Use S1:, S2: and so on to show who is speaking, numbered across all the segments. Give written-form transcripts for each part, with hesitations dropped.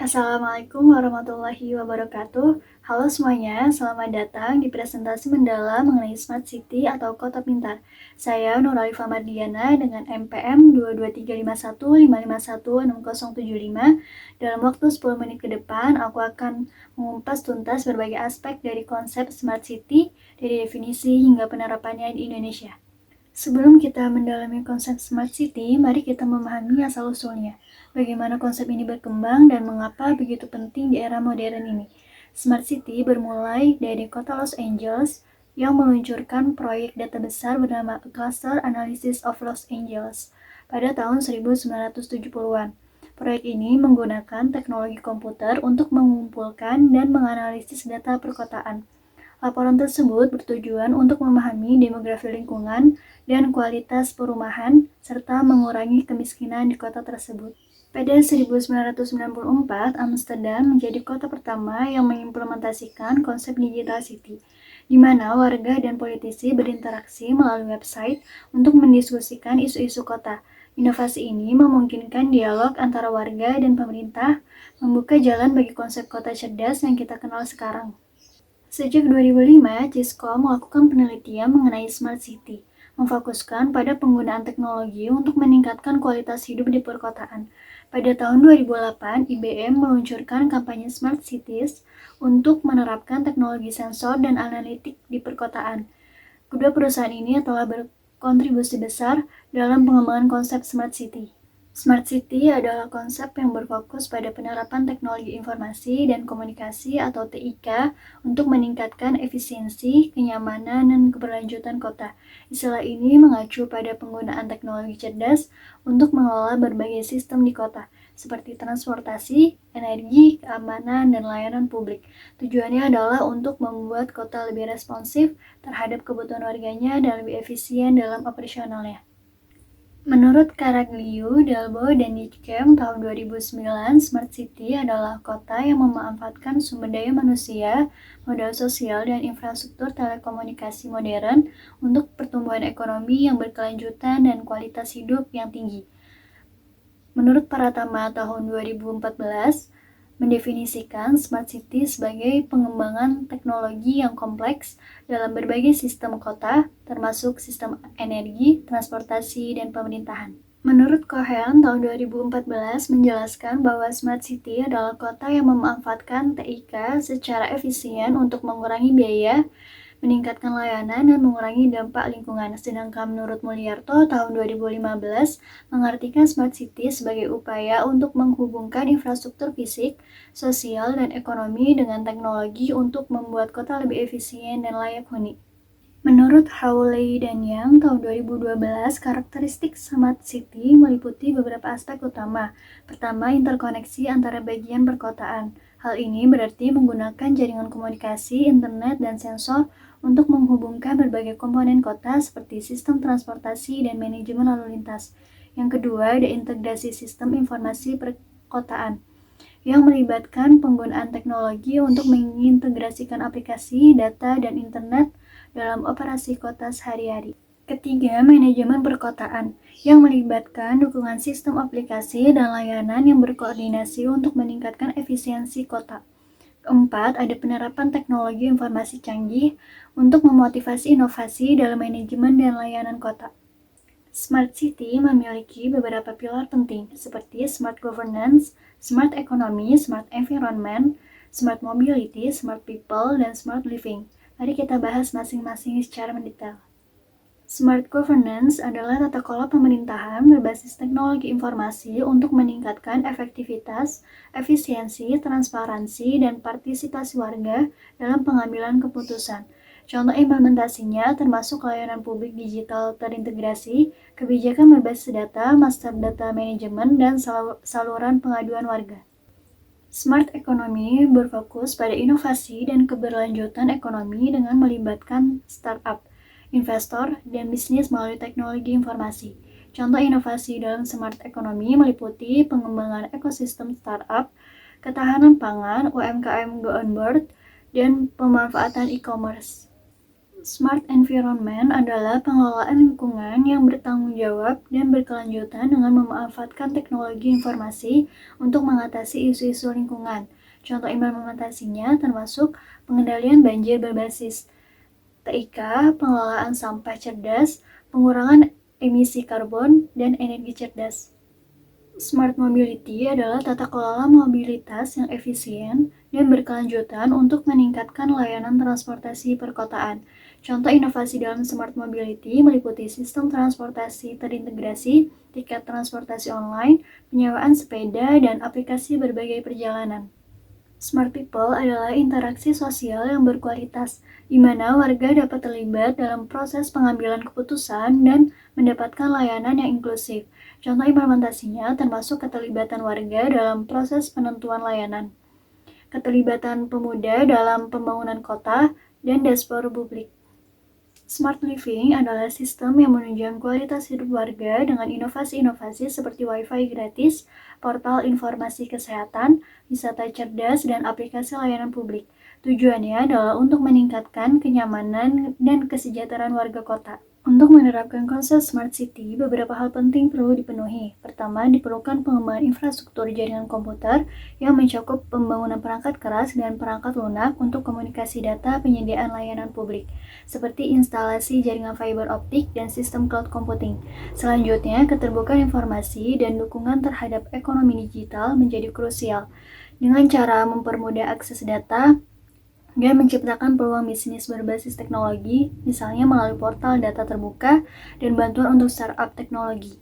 S1: Assalamualaikum warahmatullahi wabarakatuh. Halo semuanya, selamat datang di presentasi mendalam mengenai Smart City atau Kota Pintar. Saya Nur Alifah Mardiana dengan MPM 22351551675. Dalam waktu 10 menit ke depan, aku akan mengupas tuntas berbagai aspek dari konsep Smart City, dari definisi hingga penerapannya di Indonesia. Sebelum kita mendalami konsep Smart City, mari kita memahami asal-usulnya. Bagaimana konsep ini berkembang dan mengapa begitu penting di era modern ini. Smart City bermulai dari kota Los Angeles yang meluncurkan proyek data besar bernama Cluster Analysis of Los Angeles pada tahun 1970-an. Proyek ini menggunakan teknologi komputer untuk mengumpulkan dan menganalisis data perkotaan. Laporan tersebut bertujuan untuk memahami demografi lingkungan dan kualitas perumahan, serta mengurangi kemiskinan di kota tersebut. Pada 1994, Amsterdam menjadi kota pertama yang mengimplementasikan konsep digital city, di mana warga dan politisi berinteraksi melalui website untuk mendiskusikan isu-isu kota. Inovasi ini memungkinkan dialog antara warga dan pemerintah, membuka jalan bagi konsep kota cerdas yang kita kenal sekarang. Sejak 2005, Cisco melakukan penelitian mengenai Smart City, memfokuskan pada penggunaan teknologi untuk meningkatkan kualitas hidup di perkotaan. Pada tahun 2008, IBM meluncurkan kampanye Smart Cities untuk menerapkan teknologi sensor dan analitik di perkotaan. Kedua perusahaan ini telah berkontribusi besar dalam pengembangan konsep Smart City. Smart City adalah konsep yang berfokus pada penerapan teknologi informasi dan komunikasi atau TIK untuk meningkatkan efisiensi, kenyamanan, dan keberlanjutan kota. Istilah ini mengacu pada penggunaan teknologi cerdas untuk mengelola berbagai sistem di kota, seperti transportasi, energi, keamanan, dan layanan publik. Tujuannya adalah untuk membuat kota lebih responsif terhadap kebutuhan warganya dan lebih efisien dalam operasionalnya. Menurut Caraglio, Delbo, dan Nitschke tahun 2009, Smart City adalah kota yang memanfaatkan sumber daya manusia, modal sosial, dan infrastruktur telekomunikasi modern untuk pertumbuhan ekonomi yang berkelanjutan dan kualitas hidup yang tinggi. Menurut Pratama tahun 2014, mendefinisikan Smart City sebagai pengembangan teknologi yang kompleks dalam berbagai sistem kota, termasuk sistem energi, transportasi, dan pemerintahan. Menurut Cohen, tahun 2014 menjelaskan bahwa Smart City adalah kota yang memanfaatkan TIK secara efisien untuk mengurangi biaya, meningkatkan layanan, dan mengurangi dampak lingkungan. Sedangkan menurut Mulyarto tahun 2015 mengartikan Smart City sebagai upaya untuk menghubungkan infrastruktur fisik, sosial, dan ekonomi dengan teknologi untuk membuat kota lebih efisien dan layak huni. Menurut Hawley dan Yang tahun 2012, karakteristik Smart City meliputi beberapa aspek utama. Pertama, interkoneksi antara bagian perkotaan. Hal ini berarti menggunakan jaringan komunikasi, internet, dan sensor untuk menghubungkan berbagai komponen kota seperti sistem transportasi dan manajemen lalu lintas. Yang kedua, ada integrasi sistem informasi perkotaan yang melibatkan penggunaan teknologi untuk mengintegrasikan aplikasi, data, dan internet dalam operasi kota sehari-hari. Ketiga, manajemen perkotaan yang melibatkan dukungan sistem aplikasi dan layanan yang berkoordinasi untuk meningkatkan efisiensi kota. Keempat, ada penerapan teknologi informasi canggih untuk memotivasi inovasi dalam manajemen dan layanan kota. Smart City memiliki beberapa pilar penting seperti Smart Governance, Smart Economy, Smart Environment, Smart Mobility, Smart People, dan Smart Living. Mari kita bahas masing-masing secara mendetail. Smart Governance adalah tata kelola pemerintahan berbasis teknologi informasi untuk meningkatkan efektivitas, efisiensi, transparansi, dan partisipasi warga dalam pengambilan keputusan. Contoh implementasinya termasuk layanan publik digital terintegrasi, kebijakan berbasis data, master data manajemen, dan saluran pengaduan warga. Smart Economy berfokus pada inovasi dan keberlanjutan ekonomi dengan melibatkan startup, investor, dan bisnis melalui teknologi informasi. Contoh inovasi dalam Smart Economy meliputi pengembangan ekosistem startup, ketahanan pangan, UMKM go on board, dan pemanfaatan e-commerce. Smart environment adalah pengelolaan lingkungan yang bertanggung jawab dan berkelanjutan dengan memanfaatkan teknologi informasi untuk mengatasi isu-isu lingkungan. Contoh implementasinya termasuk pengendalian banjir berbasis TIK, pengelolaan sampah cerdas, pengurangan emisi karbon, dan energi cerdas. Smart mobility adalah tata kelola mobilitas yang efisien dan berkelanjutan untuk meningkatkan layanan transportasi perkotaan. Contoh inovasi dalam smart mobility meliputi sistem transportasi terintegrasi, tiket transportasi online, penyewaan sepeda, dan aplikasi berbagai perjalanan. Smart people adalah interaksi sosial yang berkualitas, di mana warga dapat terlibat dalam proses pengambilan keputusan dan mendapatkan layanan yang inklusif. Contoh implementasinya termasuk keterlibatan warga dalam proses penentuan layanan, keterlibatan pemuda dalam pembangunan kota, dan dashboard publik. Smart living adalah sistem yang menunjang kualitas hidup warga dengan inovasi-inovasi seperti Wi-Fi gratis, portal informasi kesehatan, wisata cerdas, dan aplikasi layanan publik. Tujuannya adalah untuk meningkatkan kenyamanan dan kesejahteraan warga kota. Untuk menerapkan konsep Smart City, beberapa hal penting perlu dipenuhi. Pertama, diperlukan pengembangan infrastruktur jaringan komputer yang mencakup pembangunan perangkat keras dan perangkat lunak untuk komunikasi data penyediaan layanan publik, seperti instalasi jaringan fiber optik dan sistem cloud computing. Selanjutnya, keterbukaan informasi dan dukungan terhadap ekonomi digital menjadi krusial. Dengan cara mempermudah akses data, dan menciptakan peluang bisnis berbasis teknologi, misalnya melalui portal data terbuka dan bantuan untuk startup teknologi.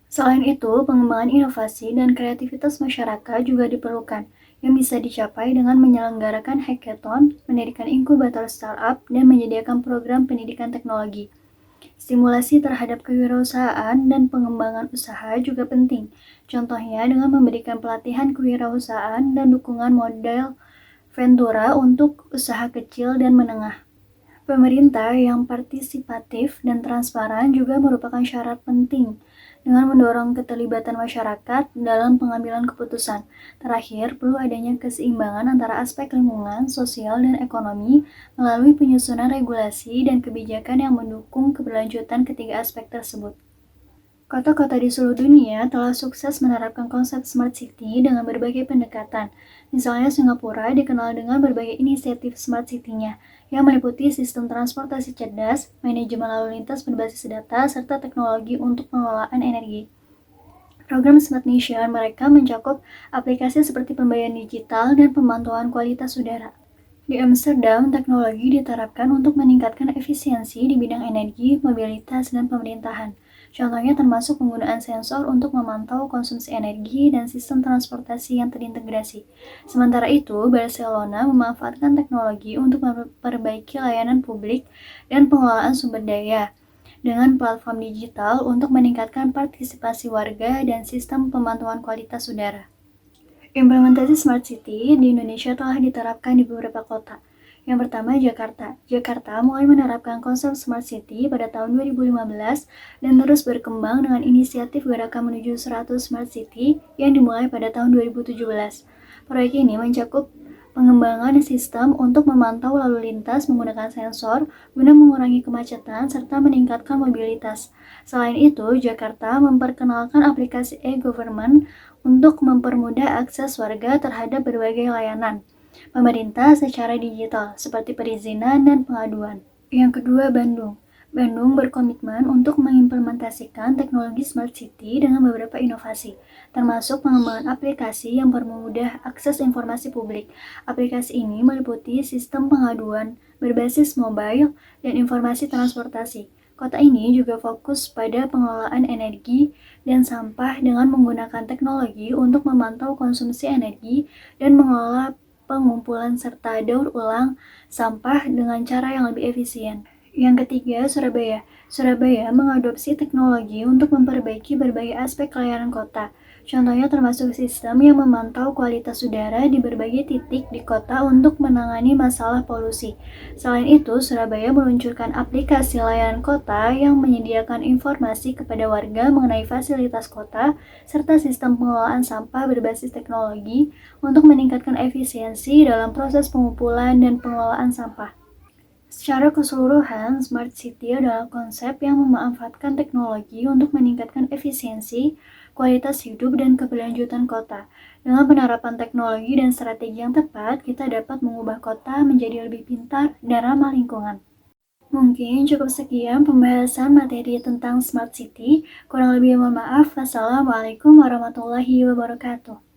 S1: Selain itu, pengembangan inovasi dan kreativitas masyarakat juga diperlukan, yang bisa dicapai dengan menyelenggarakan hackathon, mendirikan inkubator startup, dan menyediakan program pendidikan teknologi. Stimulasi terhadap kewirausahaan dan pengembangan usaha juga penting, contohnya dengan memberikan pelatihan kewirausahaan dan dukungan modal Ventura untuk usaha kecil dan menengah. Pemerintah yang partisipatif dan transparan juga merupakan syarat penting dengan mendorong keterlibatan masyarakat dalam pengambilan keputusan. Terakhir, perlu adanya keseimbangan antara aspek lingkungan, sosial, dan ekonomi melalui penyusunan regulasi dan kebijakan yang mendukung keberlanjutan ketiga aspek tersebut. Kota-kota di seluruh dunia telah sukses menerapkan konsep Smart City dengan berbagai pendekatan. Misalnya Singapura dikenal dengan berbagai inisiatif Smart City-nya, yang meliputi sistem transportasi cerdas, manajemen lalu lintas berbasis data, serta teknologi untuk pengelolaan energi. Program Smart Nation mereka mencakup aplikasi seperti pembayaran digital dan pemantauan kualitas udara. Di Amsterdam, teknologi diterapkan untuk meningkatkan efisiensi di bidang energi, mobilitas, dan pemerintahan. Contohnya termasuk penggunaan sensor untuk memantau konsumsi energi dan sistem transportasi yang terintegrasi. Sementara itu, Barcelona memanfaatkan teknologi untuk memperbaiki layanan publik dan pengelolaan sumber daya dengan platform digital untuk meningkatkan partisipasi warga dan sistem pemantauan kualitas udara. Implementasi Smart City di Indonesia telah diterapkan di beberapa kota. Yang pertama, Jakarta. Jakarta mulai menerapkan konsep Smart City pada tahun 2015 dan terus berkembang dengan inisiatif Gerakan Menuju 100 Smart City yang dimulai pada tahun 2017. Proyek ini mencakup pengembangan sistem untuk memantau lalu lintas menggunakan sensor guna mengurangi kemacetan serta meningkatkan mobilitas. Selain itu, Jakarta memperkenalkan aplikasi e-government untuk mempermudah akses warga terhadap berbagai layanan pemerintah secara digital, seperti perizinan dan pengaduan. Yang kedua, Bandung. Bandung berkomitmen untuk mengimplementasikan teknologi Smart City dengan beberapa inovasi, termasuk pengembangan aplikasi yang mempermudah akses informasi publik. Aplikasi ini meliputi sistem pengaduan berbasis mobile dan informasi transportasi. Kota ini juga fokus pada pengelolaan energi dan sampah dengan menggunakan teknologi untuk memantau konsumsi energi dan mengelola pengumpulan serta daur ulang sampah dengan cara yang lebih efisien. Yang ketiga, Surabaya. Surabaya mengadopsi teknologi untuk memperbaiki berbagai aspek layanan kota. Contohnya termasuk sistem yang memantau kualitas udara di berbagai titik di kota untuk menangani masalah polusi. Selain itu, Surabaya meluncurkan aplikasi layanan kota yang menyediakan informasi kepada warga mengenai fasilitas kota, serta sistem pengelolaan sampah berbasis teknologi untuk meningkatkan efisiensi dalam proses pengumpulan dan pengelolaan sampah. Secara keseluruhan, Smart City adalah konsep yang memanfaatkan teknologi untuk meningkatkan efisiensi, kualitas hidup, dan keberlanjutan kota. Dengan penerapan teknologi dan strategi yang tepat, kita dapat mengubah kota menjadi lebih pintar dan ramah lingkungan. Mungkin cukup sekian pembahasan materi tentang Smart City. Kurang lebih mohon maaf. Wassalamualaikum warahmatullahi wabarakatuh.